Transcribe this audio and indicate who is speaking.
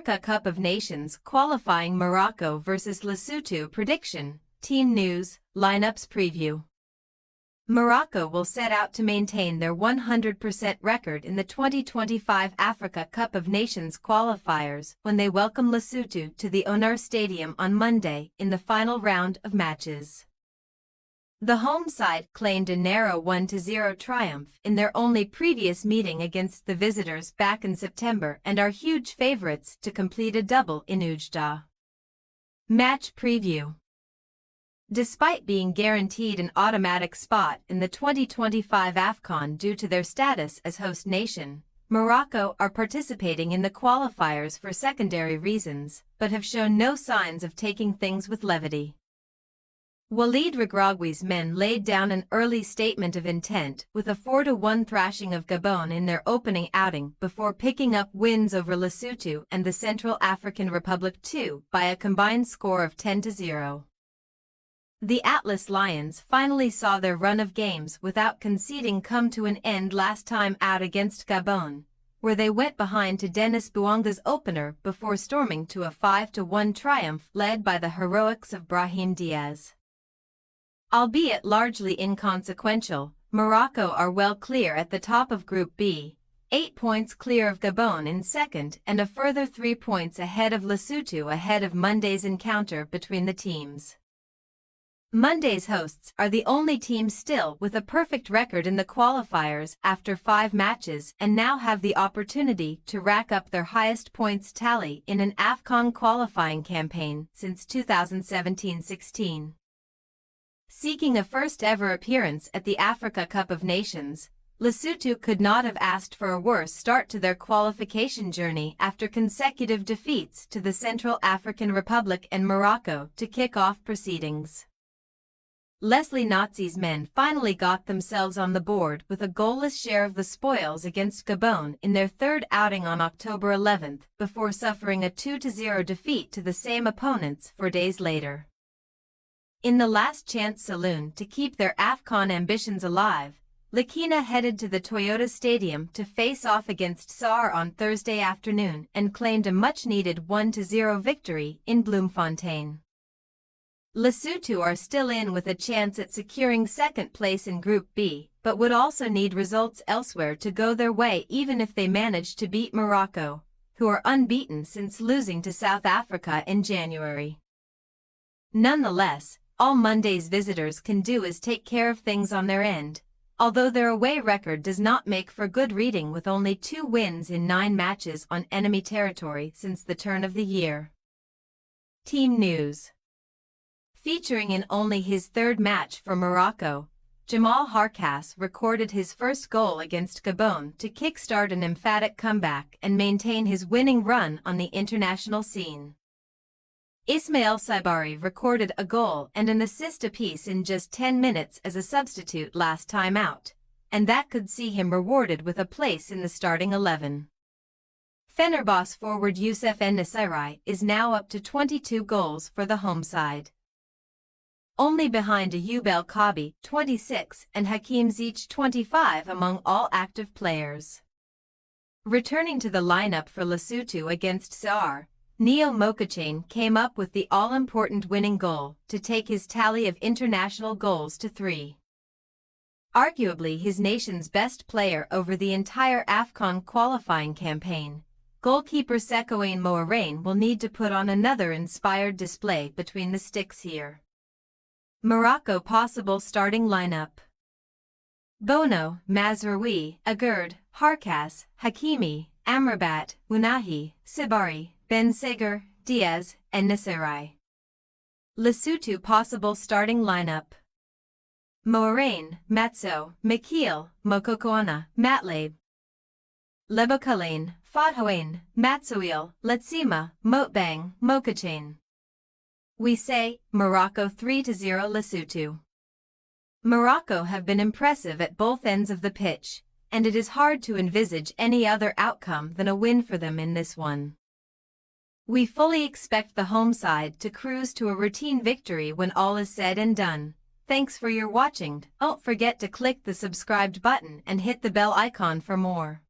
Speaker 1: Africa Cup of Nations qualifying Morocco vs Lesotho prediction, team news, lineups preview. Morocco will set out to maintain their 100% record in the 2025 Africa Cup of Nations qualifiers when they welcome Lesotho to the Onar Stadium on Monday in the final round of matches. The home side claimed a narrow 1-0 triumph in their only previous meeting against the visitors back in September and are huge favorites to complete a double in Oujda. Match preview. Despite being guaranteed an automatic spot in the 2025 AFCON due to their status as host nation, Morocco are participating in the qualifiers for secondary reasons, but have shown no signs of taking things with levity. Walid Regragui's men laid down an early statement of intent with a 4-1 thrashing of Gabon in their opening outing before picking up wins over Lesotho and the Central African Republic too by a combined score of 10-0. The Atlas Lions finally saw their run of games without conceding come to an end last time out against Gabon, where they went behind to Denis Bouanga's opener before storming to a 5-1 triumph led by the heroics of Brahim Diaz. Albeit largely inconsequential, Morocco are well clear at the top of Group B, 8 points clear of Gabon in second and a further 3 points ahead of Lesotho ahead of Monday's encounter between the teams. Monday's hosts are the only team still with a perfect record in the qualifiers after 5 matches and now have the opportunity to rack up their highest points tally in an AFCON qualifying campaign since 2017-16. Seeking a first-ever appearance at the Africa Cup of Nations, Lesotho could not have asked for a worse start to their qualification journey after consecutive defeats to the Central African Republic and Morocco to kick off proceedings. Leslie Nazi's men finally got themselves on the board with a goalless share of the spoils against Gabon in their third outing on October 11th before suffering a 2-0 defeat to the same opponents 4 days later. In the last-chance saloon to keep their AFCON ambitions alive, Lekina headed to the Toyota Stadium to face off against SAR on Thursday afternoon and claimed a much-needed 1-0 victory in Bloemfontein. Lesotho are still in with a chance at securing second place in Group B, but would also need results elsewhere to go their way even if they manage to beat Morocco, who are unbeaten since losing to South Africa in January. Nonetheless, all Monday's visitors can do is take care of things on their end, although their away record does not make for good reading with only 2 wins in 9 matches on enemy territory since the turn of the year. Team news. Featuring in only his 3rd match for Morocco, Jamal Harkas recorded his first goal against Gabon to kickstart an emphatic comeback and maintain his winning run on the international scene. Ismail Saibari recorded a goal and an assist apiece in just 10 minutes as a substitute last time out, and that could see him rewarded with a place in the starting 11. Fenerbahce forward Youssef En-Nesyri is now up to 22 goals for the home side. Only behind Ayoub El Kaabi, 26, and Hakim Ziyech, 25 among all active players. Returning to the lineup for Lesotho against SAR, Neo Mokachane came up with the all-important winning goal to take his tally of international goals to 3. Arguably his nation's best player over the entire AFCON qualifying campaign, goalkeeper Sekoane Moarane will need to put on another inspired display between the sticks here. Morocco possible starting lineup. Bono, Mazraoui, Agurd, Harkas, Hakimi, Amrabat, Ounahi, Saibari, Ben Seghir, Diaz, and Nesyri. Lesotho possible starting lineup. Moarane, Matso, Makil, Mokokoana, Matlabe. Lebokalane, Fodhoane, Matsoil, Letsima, Motbang, Mokachane. We say, Morocco 3-0 Lesotho. Morocco have been impressive at both ends of the pitch, and it is hard to envisage any other outcome than a win for them in this one. We fully expect the home side to cruise to a routine victory when all is said and done. Thanks for your watching. Don't forget to click the subscribed button and hit the bell icon for more.